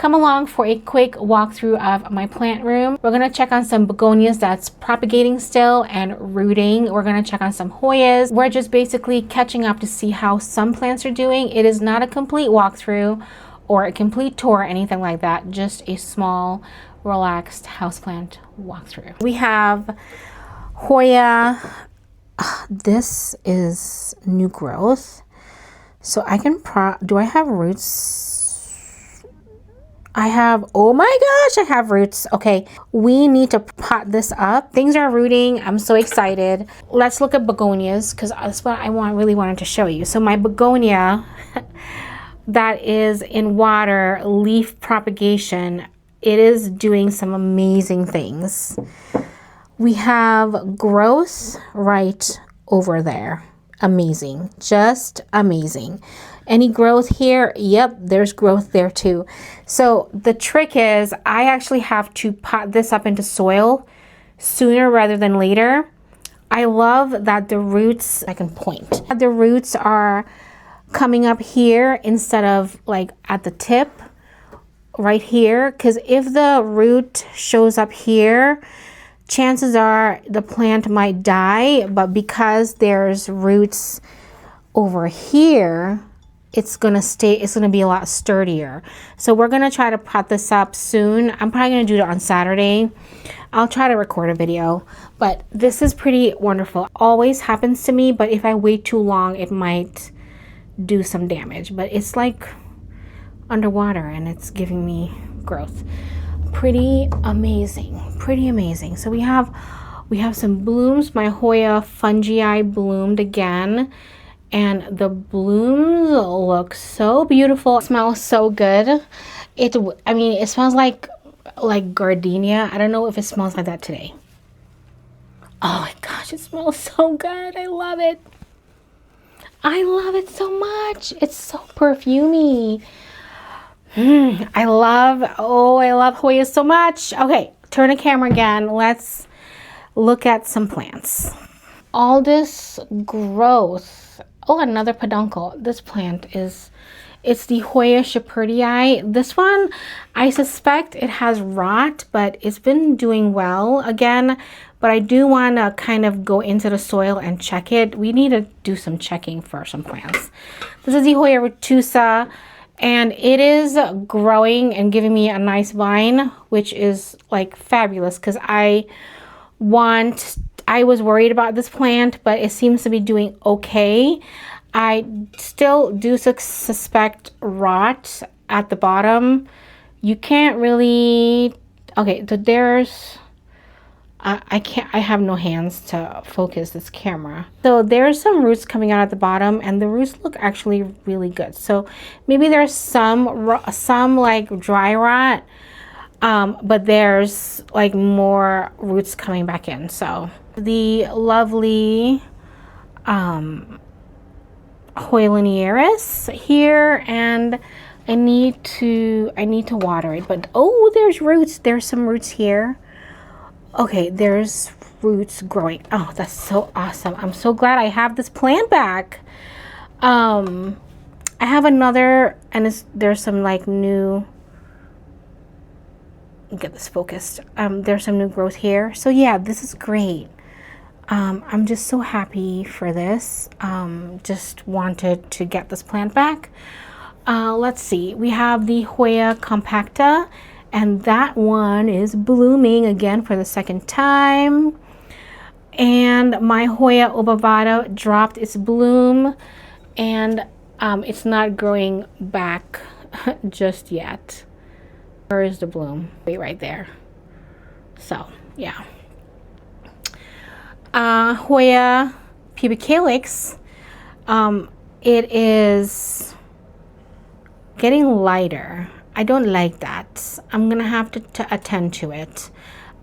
come along for a quick walkthrough of my plant room. We're gonna check on some begonias that's propagating still and rooting. We're gonna check on some Hoyas. We're just basically catching up to see how some plants are doing. It is not a complete walkthrough or a complete tour or anything like that, just a small, relaxed houseplant walkthrough. We have Hoya. This is new growth. So I can do I have roots? I have, oh my gosh, I have roots. Okay, we need to pot this up. Things are rooting. I'm so excited. Let's look at begonias because that's what I really wanted to show you. So my begonia that is in water, leaf propagation, it is doing some amazing things. We have growth right over there. Amazing, just amazing. Any growth here? Yep, there's growth there too. So the trick is I actually have to pot this up into soil sooner rather than later. I love that the roots, I can point. The roots are coming up here instead of like at the tip right here, because if the root shows up here, chances are the plant might die, but because there's roots over here, it's gonna be a lot sturdier. So we're gonna try to pot this up soon. I'm probably gonna do it on Saturday. I'll try to record a video, but this is pretty wonderful. Always happens to me, but if I wait too long, it might do some damage. But it's like underwater and it's giving me growth. Pretty amazing, pretty amazing. So we have some blooms. My Hoya fungii bloomed again, and the blooms look so beautiful. It smells so good. I mean, it smells like gardenia. I don't know if it smells like that today. Oh my gosh, it smells so good. I love it. I love it so much. It's so perfumey. I love Hoya so much. Okay, turn the camera again. Let's look at some plants. All this growth. Oh, another peduncle. This plant it's the Hoya shepherdii. This one, I suspect it has rot, but it's been doing well again. But I do want to kind of go into the soil and check it. We need to do some checking for some plants. This is the Hoya retusa. And it is growing and giving me a nice vine, which is like fabulous because I was worried about this plant, but it seems to be doing okay. I still do suspect rot at the bottom. You can't really, okay, so there's, I have no hands to focus this camera. So there's some roots coming out at the bottom and the roots look actually really good. So maybe there's some like dry rot, but there's like more roots coming back in. So the lovely Hoya linearis here, and I need to water it, but oh, there's roots. There's some roots here. Okay, there's roots growing. Oh, that's so awesome. I'm so glad I have this plant back. I have another, and there's some like new, get this focused. There's some new growth here. So yeah, this is great. I'm just so happy for this. Just wanted to get this plant back. Let's see. We have the Hoya compacta. And that one is blooming again for the second time. And my Hoya obovata dropped its bloom, and it's not growing back just yet. Where is the bloom? Right there. So yeah. Hoya pubicalix. It is getting lighter. I don't like that. I'm gonna have to attend to it.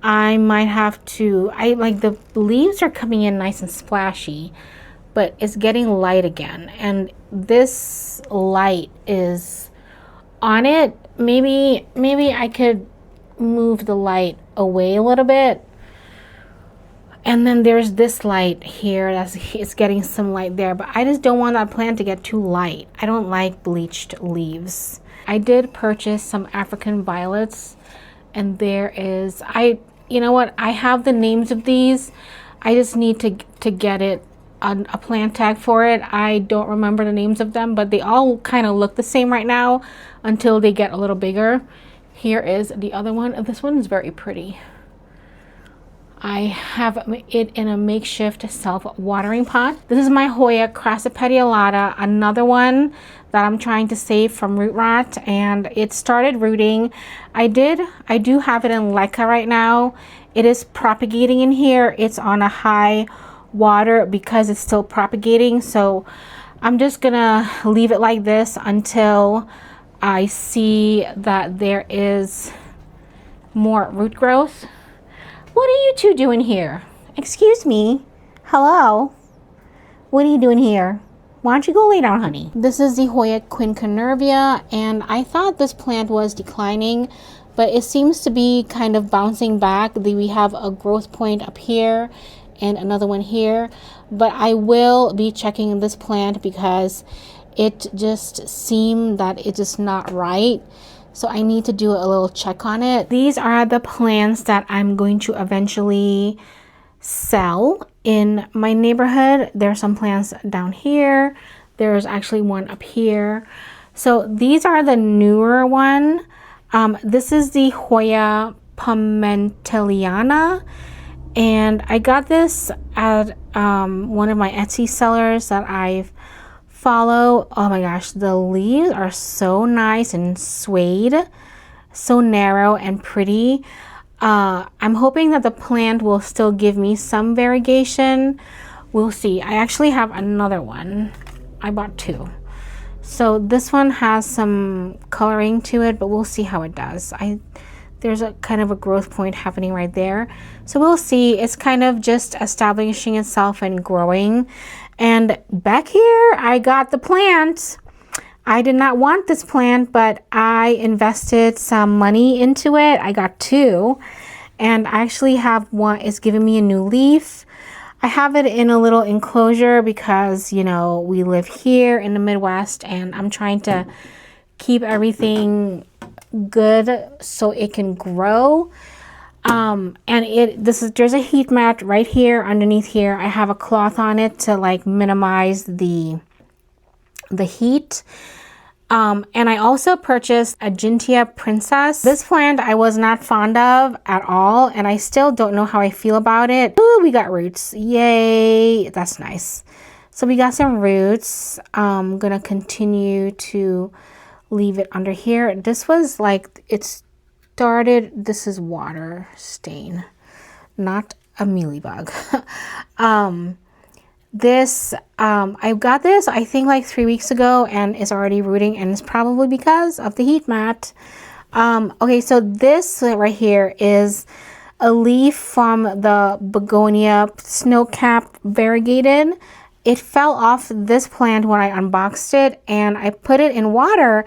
I might have to, the leaves are coming in nice and splashy, but it's getting light again. And this light is on it. Maybe I could move the light away a little bit. And then there's this light here, it's getting some light there, but I just don't want that plant to get too light. I don't like bleached leaves. I did purchase some African violets, and there is, you know what, I have the names of these. I just need to get it on a plant tag for it. I don't remember the names of them, but they all kind of look the same right now until they get a little bigger. Here is the other one. This one is very pretty. I have it in a makeshift self-watering pot. This is my Hoya crassipedialata, another one that I'm trying to save from root rot, and it started rooting. I do have it in Leica right now. It is propagating in here. It's on a high water because it's still propagating, so I'm just gonna leave it like this until I see that there is more root growth. What are you two doing here? Excuse me. Hello? What are you doing here? Why don't you go lay down, honey? This is the Hoya quinquenervia, and I thought this plant was declining, but it seems to be kind of bouncing back. We have a growth point up here and another one here, but I will be checking this plant because it just seemed that it's just not right. So I need to do a little check on it. These are the plants that I'm going to eventually sell in my neighborhood. There are some plants down here. There's actually one up here. So these are the newer one. This is the Hoya pomenteliana, and I got this at one of my Etsy sellers that I've follow. Oh my gosh, the leaves are so nice and suede, so narrow and pretty. I'm hoping that the plant will still give me some variegation. We'll see. I actually have another one. I bought two. So this one has some coloring to it, but we'll see how it does. There's a kind of a growth point happening right there. So we'll see. It's kind of just establishing itself and growing. And back here, I got the plant. I did not want this plant, but I invested some money into it. I got two, and I actually have one. It's giving me a new leaf. I have it in a little enclosure because, you know, we live here in the Midwest, and I'm trying to keep everything good so it can grow. And there's a heat mat right here underneath here. I have a cloth on it to like minimize the heat. And I also purchased a Gintia Princess. This plant I was not fond of at all, and I still don't know how I feel about it. Ooh, we got roots. Yay, that's nice. So we got some roots. I'm gonna continue to leave it under here. This was like, it's started, this is water stain, not a mealybug. I got this I think like 3 weeks ago, and it's already rooting, and it's probably because of the heat mat. Okay, so this right here is a leaf from the Begonia snowcap variegated. It fell off this plant when I unboxed it, and I put it in water.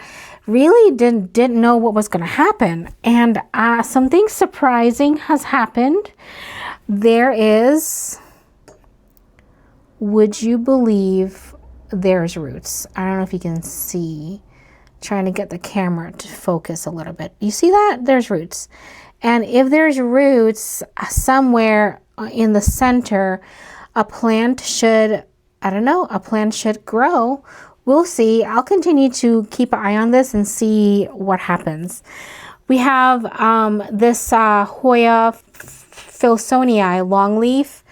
Really didn't know what was going to happen, and something surprising has happened. There is, would you believe, there's roots. I don't know if you can see, trying to get the camera to focus a little bit. You see that? There's roots. And if there's roots somewhere in the center, a plant should, I don't know, a plant should grow. We'll see. I'll continue to keep an eye on this and see what happens. We have this Hoya filsonii longleaf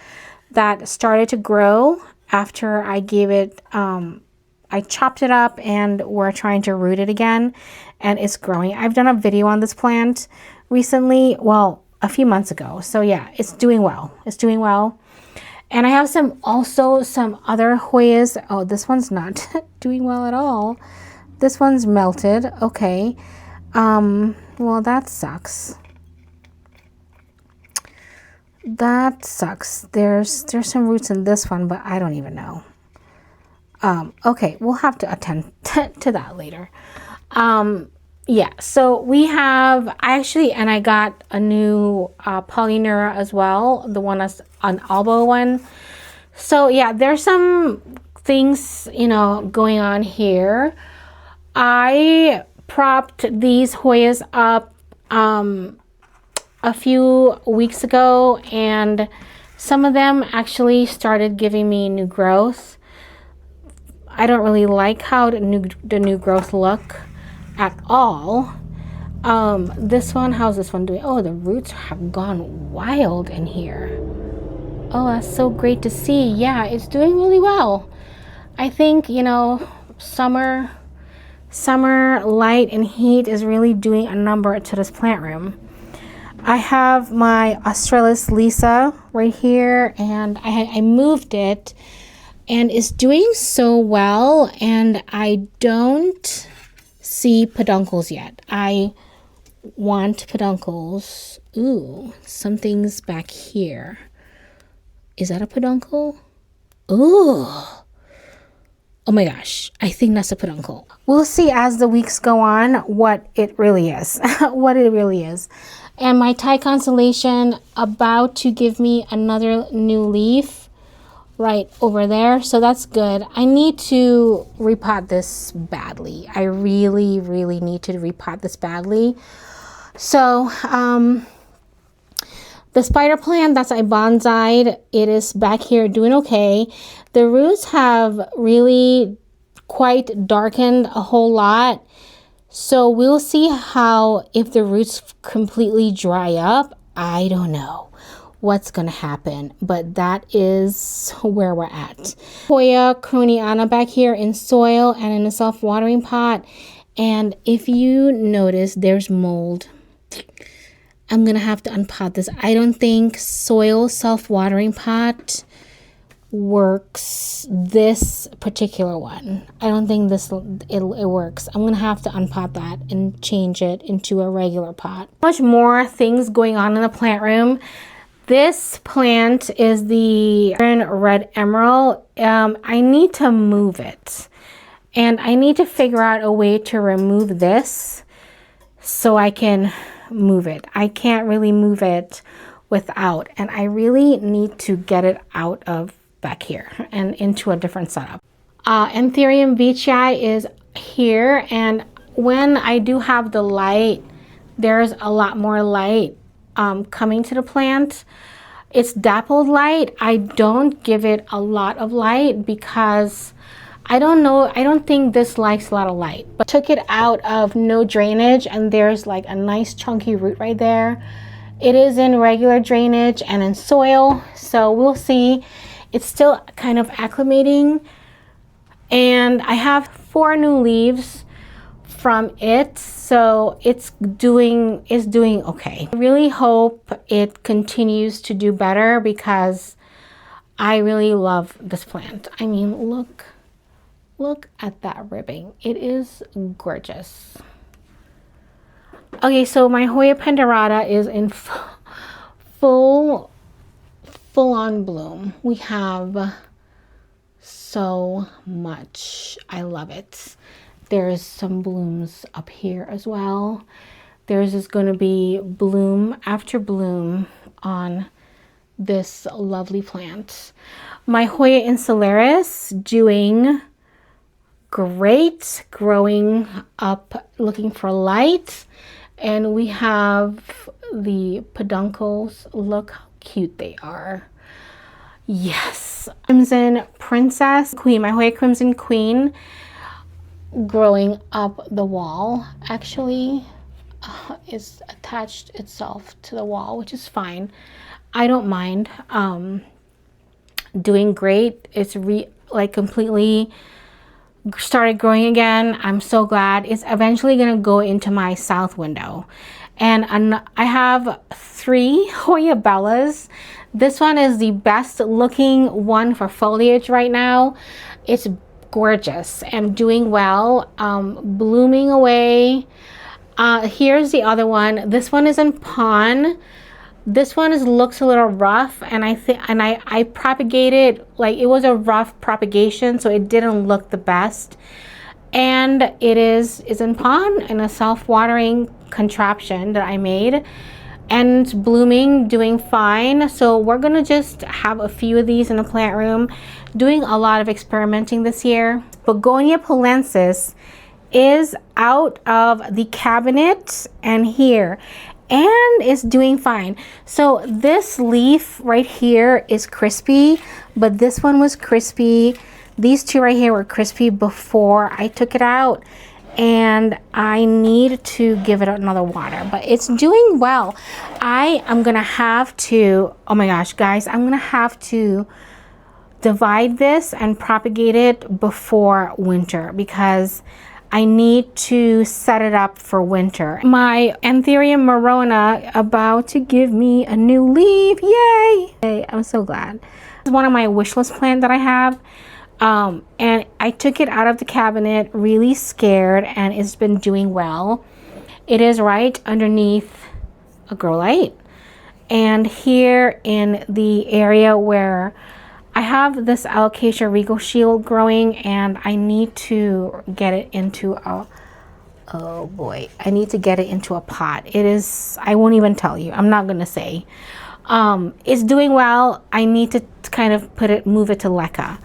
that started to grow after I gave it, I chopped it up and we're trying to root it again, and it's growing. I've done a video on this plant recently, well, a few months ago. So yeah, it's doing well. It's doing well. And I have some other Hoyas. Oh, this one's not doing well at all. This one's melted. Okay. Well, that sucks. That sucks. There's some roots in this one, but I don't even know. Okay, we'll have to attend to that later. Yeah, so we have and I got a new Polynura as well, the one that's an elbow one. So yeah, there's some things, you know, going on here. I propped these Hoyas up a few weeks ago, and some of them actually started giving me new growth. I don't really like how the new growth look at all. This one, how's this one doing? Oh, the roots have gone wild in here. Oh, that's so great to see. Yeah, it's doing really well. I think, you know, summer light and heat is really doing a number to this plant room. I have my Australis Lisa right here, and I moved it, and it's doing so well, and I don't see peduncles yet. I want peduncles. Ooh, something's back here. Is that a peduncle? Ooh. Oh my gosh, I think that's a peduncle. We'll see as the weeks go on what it really is. What it really is. And my Thai constellation about to give me another new leaf right over there. So that's good. I need to repot this badly. I really, really need to repot this badly. So, the spider plant that's I bonsai'd, it is back here doing okay. The roots have really quite darkened a whole lot. So we'll see how, if the roots completely dry up, I don't know what's going to happen. But that is where we're at. Hoya croniana back here in soil and in a self-watering pot. And if you notice, there's mold. I'm going to have to unpot this. I don't think soil self-watering pot works, this particular one. I don't think it works. I'm going to have to unpot that and change it into a regular pot. Much more things going on in the plant room. This plant is the red emerald. I need to move it. And I need to figure out a way to remove this so I can move it. I can't really move it without, and I really need to get it out of back here and into a different setup. Anthurium veitchii is here, and when I do have the light, there's a lot more light coming to the plant. It's dappled light. I don't give it a lot of light because I don't know, I don't think this likes a lot of light. But took it out of no drainage, and there's like a nice chunky root right there. It is in regular drainage and in soil, so we'll see. It's still kind of acclimating, and I have 4 new leaves from it, so it's doing okay. I really hope it continues to do better because I really love this plant. I mean, look at that ribbing. It is gorgeous. Okay, so my Hoya pendurata is in full on bloom. We have so much. I love it. There's some blooms up here as well. There's just going to be bloom after bloom on this lovely plant. My Hoya insularis doing great, growing up, looking for light. And we have the peduncles. Look how cute they are. Yes. Crimson Princess Queen, my Hoya Crimson Queen, growing up the wall. Actually, it's attached itself to the wall, which is fine. I don't mind. Doing great. It's completely started growing again. I'm so glad. It's eventually gonna go into my south window. And I have 3 Hoya Bellas. This one is the best looking one for foliage right now. It's gorgeous and doing well, blooming away. Here's the other one. This one is in PON. This one looks a little rough, and I propagated, like, it was a rough propagation, so it didn't look the best. And it is in PON in a self-watering contraption that I made, and blooming, doing fine. So we're gonna just have a few of these in the plant room, doing a lot of experimenting this year. Begonia polensis is out of the cabinet and here, and it's doing fine. So this leaf right here is crispy, but this one was crispy. These two right here were crispy before I took it out, and I need to give it another water, but it's doing well. I am gonna have to, oh my gosh, guys, I'm gonna have to divide this and propagate it before winter because I need to set it up for winter. My Anthurium Morona about to give me a new leaf. Yay! I'm so glad. This is one of my wish list plants that I have. And I took it out of the cabinet really scared, and it's been doing well. It is right underneath a grow light, and here in the area where I have this Alocasia Regal Shield growing, and I need to get it into a, oh boy, I need to get it into a pot. It is, I won't even tell you, I'm not gonna say. It's doing well. I need to kind of move it to Leca.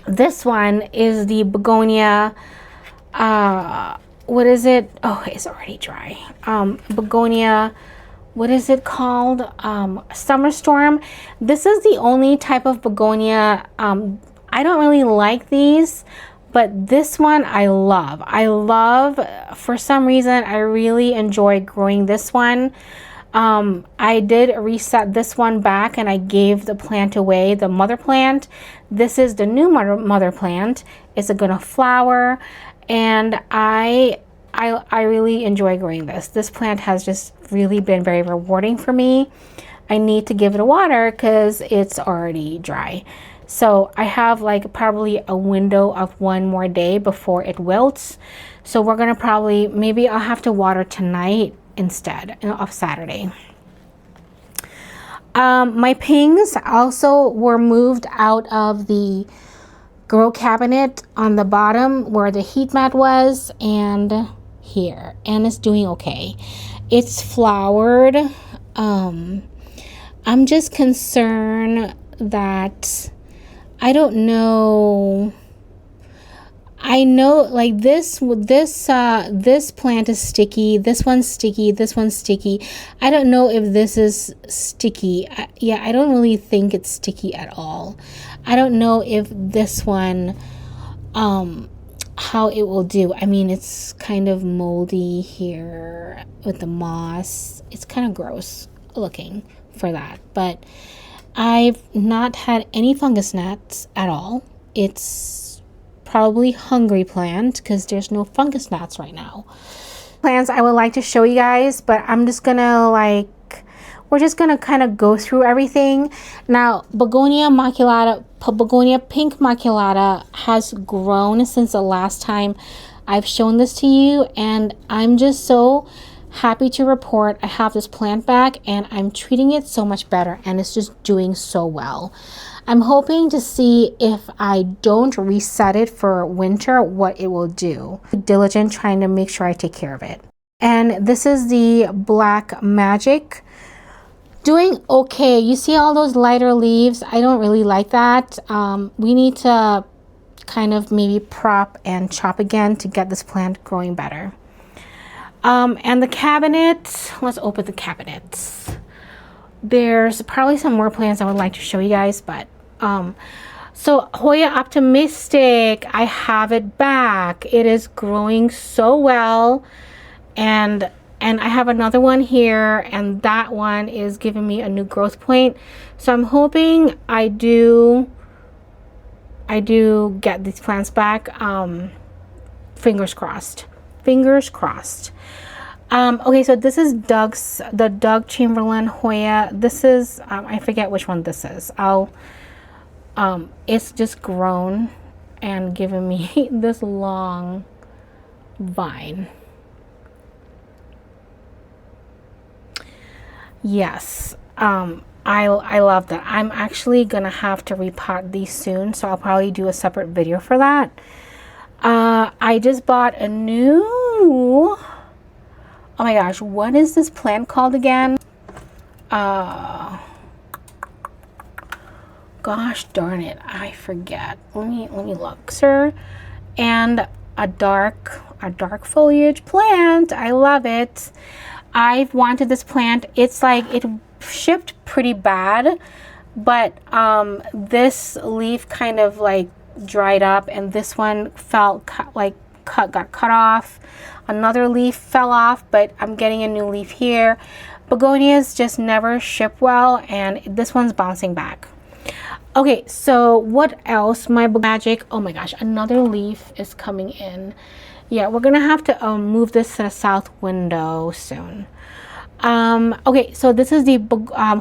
This one is the Begonia, what is it? Oh, it's already dry. Begonia, what is it called? Summer Storm. This is the only type of Begonia. I don't really like these, but this one I love. For some reason, I really enjoy growing this one. I did reset this one back and I gave the plant away, the mother plant. This is the new mother plant. It's gonna flower, and I really enjoy growing this. This plant has just really been very rewarding for me. I need to give it a water because it's already dry. So I have like probably a window of one more day before it wilts. So we're gonna probably, maybe I'll have to water tonight instead of Saturday. My pings also were moved out of the grow cabinet on the bottom where the heat mat was, and here, and it's doing okay. It's flowered. I'm just concerned that I don't know. I know like this plant is sticky, this one's sticky, this one's sticky. I don't know if this is sticky. Yeah, I don't really think it's sticky at all. I don't know if this one how it will do. I mean, it's kind of moldy here with the moss. It's kind of gross looking for that, but I've not had any fungus gnats at all. It's probably hungry plant because there's no fungus gnats right now. Plants I would like to show you guys, but I'm just gonna we're just gonna kind of go through everything. Now, Begonia maculata, Begonia pink maculata has grown since the last time I've shown this to you, and I'm just so happy to report I have this plant back and I'm treating it so much better, and it's just doing so well. I'm hoping to see if I don't reset it for winter, what it will do. Diligent trying to make sure I take care of it. And this is the Black Magic. Doing okay. You see all those lighter leaves? I don't really like that. We need to kind of maybe prop and chop again to get this plant growing better. And the cabinet, let's open the cabinets. There's probably some more plants I would like to show you guys, but so Hoya Optimistic, I have it back. It is growing so well, and I have another one here, and that one is giving me a new growth point. So I'm hoping I do get these plants back. Fingers crossed. Fingers crossed. Okay, so this is the Doug Chamberlain Hoya. This is I forget which one this is. It's just grown and given me this long vine. Yes, I love that. I'm actually gonna have to repot these soon, so I'll probably do a separate video for that. I just bought a new, oh my gosh, what is this plant called again? Gosh darn it, I forget. Let me look, sir. And a dark foliage plant. I love it. I've wanted this plant. It's like it shipped pretty bad, but this leaf kind of like dried up, and this one got cut off. Another leaf fell off, but I'm getting a new leaf here. Begonias just never ship well, and this one's bouncing back. Okay, so what else? My magic. Oh my gosh, another leaf is coming in. Yeah, we're gonna have to move this to the south window soon. Okay, so this is the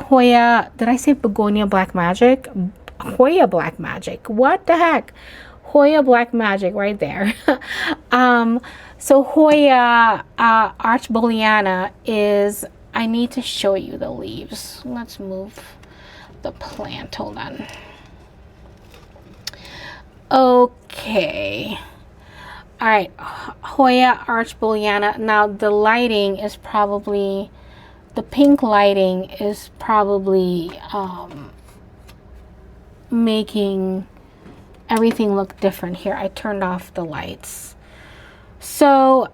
Hoya. Did I say Begonia Black Magic? Hoya Black Magic. What the heck? Hoya Black Magic right there. So Hoya Archboliana is, I need to show you the leaves. Let's move the plant. Hold on. Okay. All right. Hoya Archboliana. Now the lighting is probably, the pink lighting is probably making everything look different here. I turned off the lights. So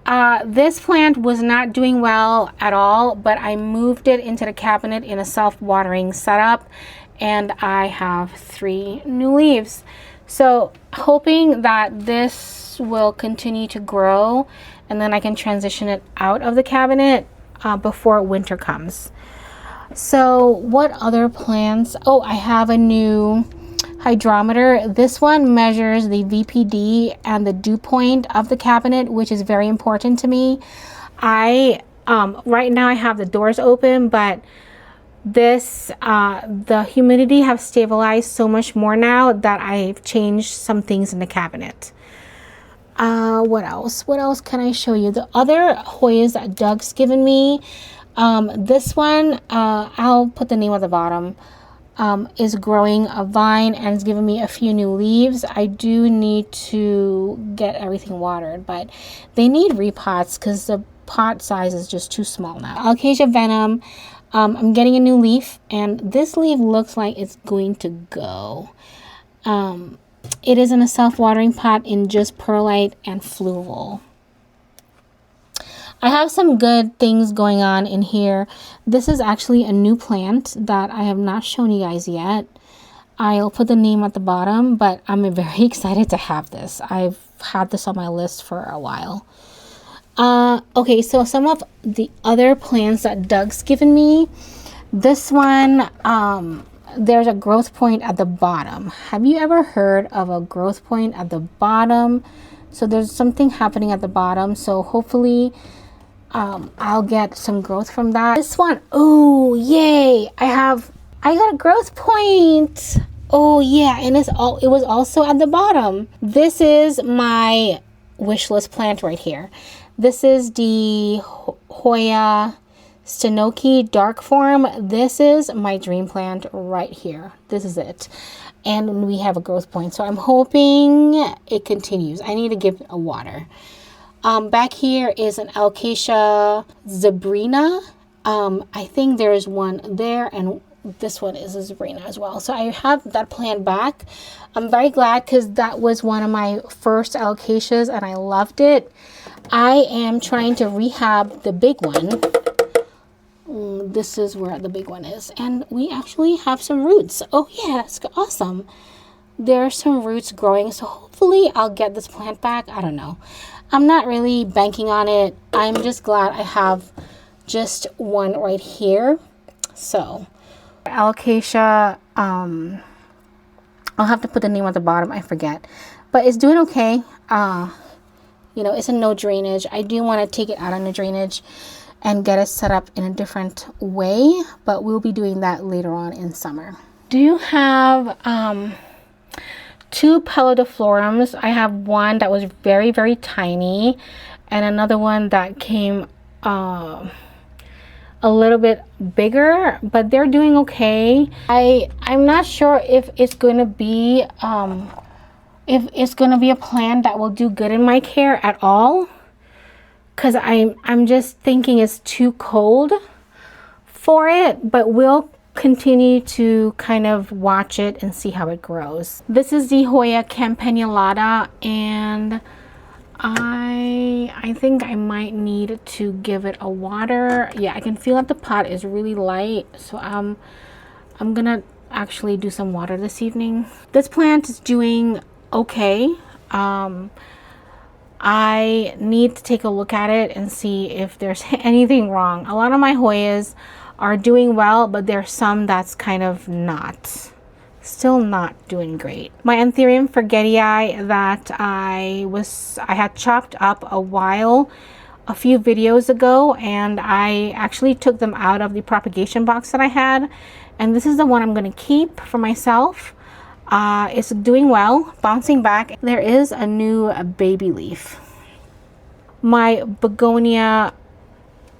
this plant was not doing well at all, but I moved it into the cabinet in a self-watering setup, and I have 3 new leaves. So hoping that this will continue to grow, and then I can transition it out of the cabinet before winter comes. So what other plants? Oh, I have a new hydrometer. This one measures the VPD and the dew point of the cabinet, which is very important to me. Right now I have the doors open, but this the humidity have stabilized so much more now that I've changed some things in the cabinet. What else can I show you? The other Hoyas that Doug's given me, this one, I'll put the name at the bottom, is growing a vine and it's given me a few new leaves. I do need to get everything watered, but they need repots because the pot size is just too small now. Alocasia Venom, I'm getting a new leaf, and this leaf looks like it's going to go. It is in a self-watering pot in just perlite and fluval. I have some good things going on in here. This is actually a new plant that I have not shown you guys yet. I'll put the name at the bottom, but I'm very excited to have this. I've had this on my list for a while. Okay, so some of the other plants that Doug's given me. This one, there's a growth point at the bottom. Have you ever heard of a growth point at the bottom? So there's something happening at the bottom. So hopefully I'll get some growth from that. This one, oh yay! I got a growth point. Oh yeah, and it was also at the bottom. This is my wish list plant right here. This is the Hoya Stenoki dark form. This is my dream plant right here. This is it, and we have a growth point, so I'm hoping it continues. I need to give it a water. Back here is an Alocasia Zebrina. I think there is one there, and this one is a Zebrina as well. So I have that plant back. I'm very glad because that was one of my first Alocasias and I loved it. I am trying to rehab the big one. This is where the big one is, and we actually have some roots. Oh yeah, it's awesome. There are some roots growing, so hopefully I'll get this plant back. I don't know. I'm not really banking on it. I'm just glad I have just one right here. So Alocasia, I'll have to put the name at the bottom. I forget, but it's doing okay. You know, it's a no drainage. I do want to take it out on the drainage and get it set up in a different way, but we'll be doing that later on in summer. Do you have 2 Pelodiflorums? I have one that was very, very tiny, and another one that came a little bit bigger, but they're doing okay. I'm not sure if it's going to be a plant that will do good in my care at all, because I'm just thinking it's too cold for it, but we'll continue to kind of watch it and see how it grows. This is the Hoya Campanulata, and I think I might need to give it a water. Yeah, I can feel that the pot is really light, so I'm gonna actually do some water this evening. This plant is doing okay. I need to take a look at it and see if there's anything wrong. A lot of my Hoyas are doing well, but there's some that's kind of still not doing great. My Anthurium forgetii that I had chopped up a few videos ago, and I actually took them out of the propagation box that I had, and this is the one I'm going to keep for myself. It's doing well, bouncing back. There is a new baby leaf. My Begonia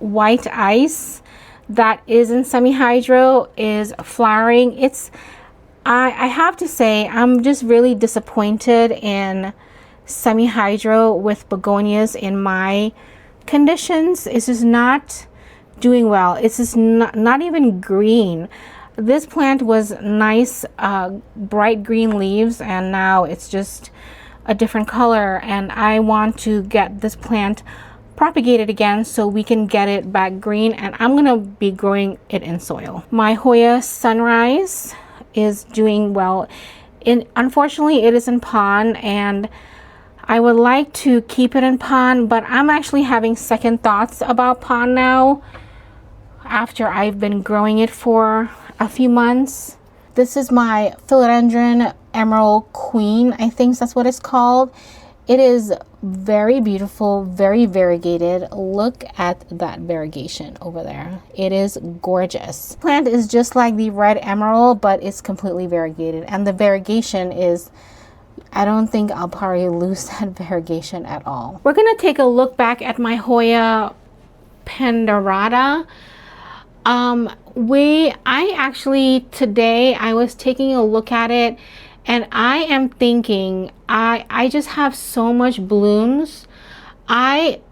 white ice that is in Semi-Hydro is flowering. I have to say, I'm just really disappointed in Semi-Hydro with begonias in my conditions. It's just not doing well. It's just not even green. This plant was nice, bright green leaves, and now it's just a different color, and I want to get this plant propagated again so we can get it back green, and I'm gonna be growing it in soil. My Hoya Sunrise is doing well. Unfortunately, it is in PON, and I would like to keep it in PON, but I'm actually having second thoughts about PON now after I've been growing it for a few months. This is my philodendron emerald queen, I think that's what it's called. It is very beautiful, very variegated. Look at that variegation over there. It is gorgeous. Plant is just like the red emerald, but it's completely variegated, and the variegation is, I don't think I'll probably lose that variegation at all. We're gonna take a look back at my Hoya Penderata. Today I was taking a look at it, and I am thinking I just have so much blooms.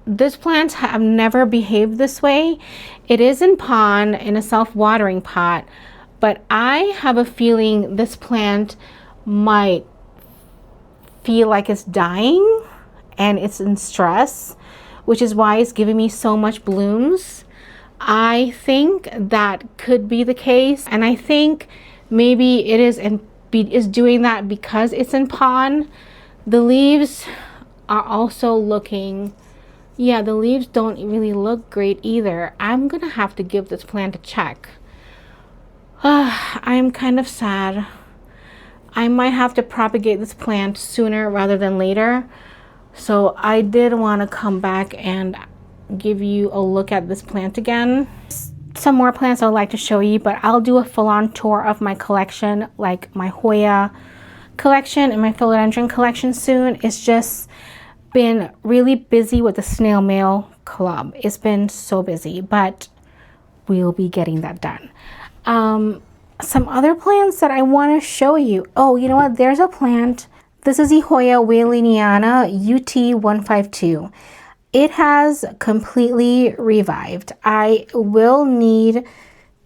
This plant have never behaved this way. It is in PON in a self-watering pot, but I have a feeling this plant might feel like it's dying and it's in stress, which is why it's giving me so much blooms. I think that could be the case, and I think maybe it is doing that because it's in PON. The leaves are also looking, yeah, the leaves don't really look great either. I'm gonna have to give this plant a check. I'm kind of sad. I might have to propagate this plant sooner rather than later. So I did want to come back and give you a look at this plant again. Some more plants I'd like to show you, but I'll do a full-on tour of my collection, like my Hoya collection and my philodendron collection soon. It's just been really busy with the snail mail club. It's been so busy, but we'll be getting that done. Some other plants that I want to show you. Oh, you know what? There's a plant. This is the Hoya Whaleniana UT152. It has completely revived. I will need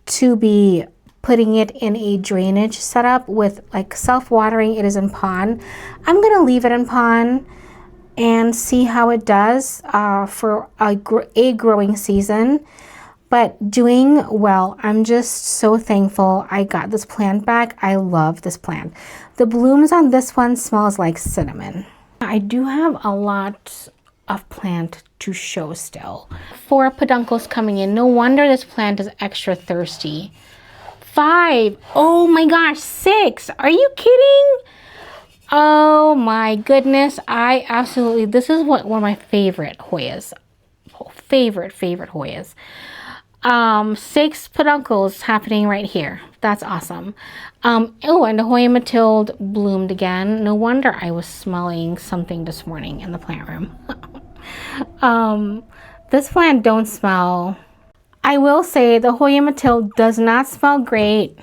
to be putting it in a drainage setup with like self-watering. It is in PON. I'm gonna leave it in PON and see how it does for a growing season, but doing well. I'm just so thankful I got this plant back. I love this plant. The blooms on this one smells like cinnamon. I do have a lot of plant to show still. 4 peduncles coming in. No wonder this plant is extra thirsty. 5. Oh my gosh, 6. Are you kidding? Oh my goodness. This is one of my favorite Hoyas. Favorite Hoyas. 6 peduncles happening right here. That's awesome. Oh, and the Hoya Mathilde bloomed again. No wonder I was smelling something this morning in the plant room. This plant don't smell. I will say the Hoya Mathilde does not smell great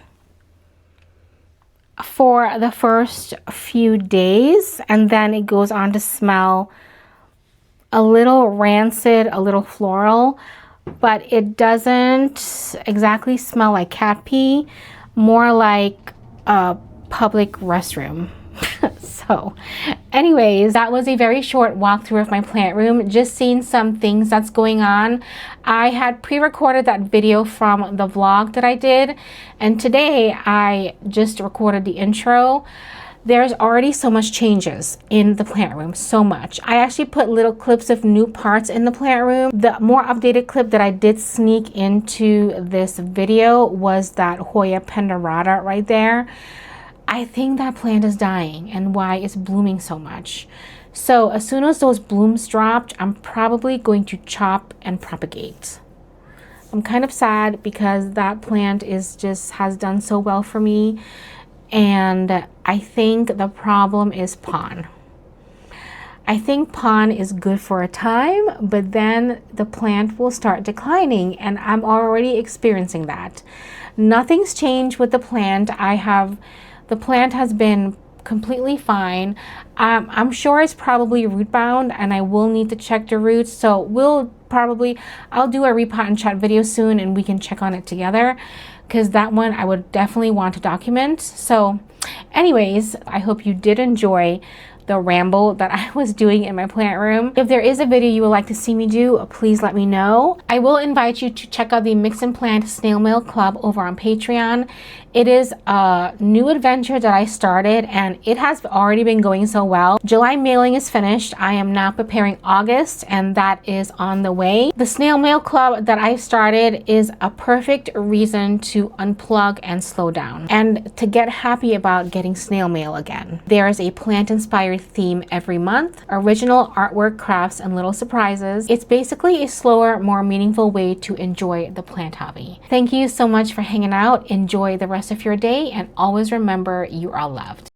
for the first few days, and then it goes on to smell a little rancid, a little floral, but it doesn't exactly smell like cat pee, more like a public restroom. So Anyways, that was a very short walkthrough of my plant room, just seeing some things that's going on. I had pre-recorded that video from the vlog that I did, and today I just recorded the intro. There's already so much changes in the plant room, so much. I actually put little clips of new parts in the plant room. The more updated clip that I did sneak into this video was that Hoya pendorata right there. I think that plant is dying and why it's blooming so much. So as soon as those blooms dropped, I'm probably going to chop and propagate. I'm kind of sad because that plant has done so well for me, and I think the problem is PON. I think PON is good for a time, but then the plant will start declining, and I'm already experiencing that. Nothing's changed with the plant. The plant has been completely fine. I'm sure it's probably root bound, and I will need to check the roots. So I'll do a repot and chat video soon, and we can check on it together, because that one I would definitely want to document. So anyways, I hope you did enjoy the ramble that I was doing in my plant room. If there is a video you would like to see me do, please let me know. I will invite you to check out the Mixon Plant Snail Mail Club over on Patreon. It is a new adventure that I started, and it has already been going so well. July mailing is finished. I am now preparing August, and that is on the way. The Snail Mail Club that I started is a perfect reason to unplug and slow down, and to get happy about getting snail mail again. There is a plant-inspired theme every month, original artwork, crafts, and little surprises. It's basically a slower, more meaningful way to enjoy the plant hobby. Thank you so much for hanging out. Enjoy the rest of your day, and always remember you are loved.